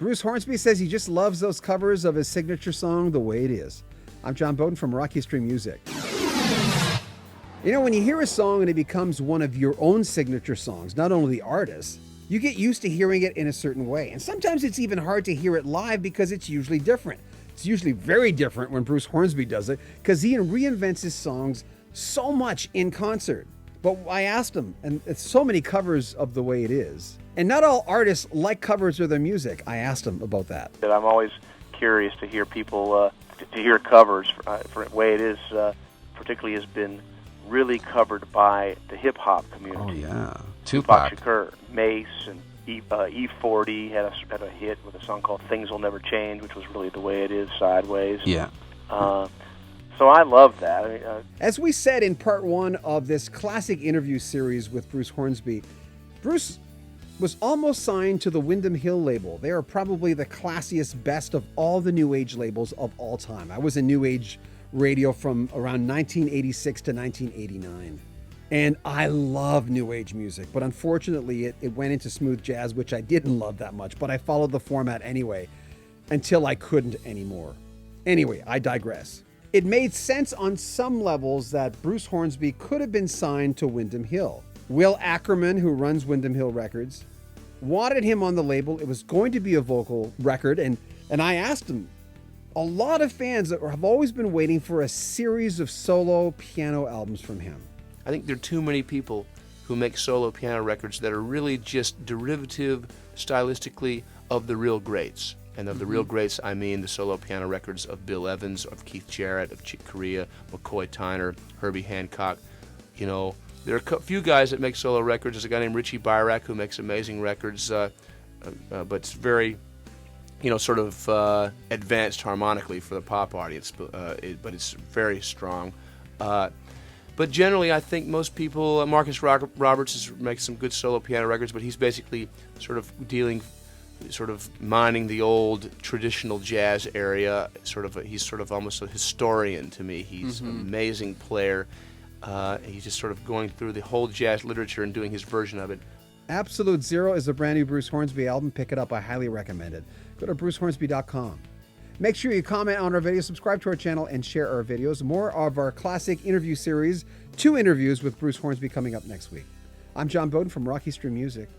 Bruce Hornsby says he just loves those covers of his signature song, The Way It Is. I'm John Beaudin from Rocky Stream Music. You know, when you hear a song and it becomes one of your own signature songs, not only the artist, you get used to hearing it in a certain way. And sometimes it's even hard to hear it live because it's usually different. It's usually very different when Bruce Hornsby does it because he reinvents his songs so much in concert. But I asked him, and it's so many covers of The Way It Is. And not all artists like covers of their music. I asked him about that. I'm always curious to hear people, to hear covers. For The Way It Is, particularly has been really covered by the hip-hop community. Oh, yeah. Tupac Shakur, Mace, and E40 had a hit with a song called Things Will Never Change, which was really The Way It Is, Sideways. Yeah. So I love that. I mean, as we said in part one of this classic interview series with Bruce Hornsby, Bruce was almost signed to the Windham Hill label. They are probably the classiest, best of all the New Age labels of all time. I was in New Age radio from around 1986 to 1989. And I love New Age music, but unfortunately it went into smooth jazz, which I didn't love that much, but I followed the format anyway until I couldn't anymore. Anyway, I digress. It made sense on some levels that Bruce Hornsby could have been signed to Windham Hill. Will Ackerman, who runs Windham Hill Records, wanted him on the label. It was going to be a vocal record, and I asked him, a lot of fans have always been waiting for a series of solo piano albums from him. I think there are too many people who make solo piano records that are really just derivative, stylistically, of the real greats. And of the real greats, I mean the solo piano records of Bill Evans, of Keith Jarrett, of Chick Corea, McCoy Tyner, Herbie Hancock. You know, there are a few guys that make solo records. There's a guy named Richie Byrack who makes amazing records, but it's very, sort of advanced harmonically for the pop audience, but it's very strong. But generally, I think most people, Marcus Roberts makes some good solo piano records, but he's basically sort of mining the old traditional jazz area. He's sort of almost a historian to me. He's an amazing player. He's just sort of going through the whole jazz literature and doing his version of it. Absolute Zero is a brand new Bruce Hornsby album. Pick it up. I highly recommend it. Go to brucehornsby.com. Make sure you comment on our video, subscribe to our channel, and share our videos. More of our classic interview series, 2 interviews with Bruce Hornsby coming up next week. I'm John Beaudin from Rocky Stream Music.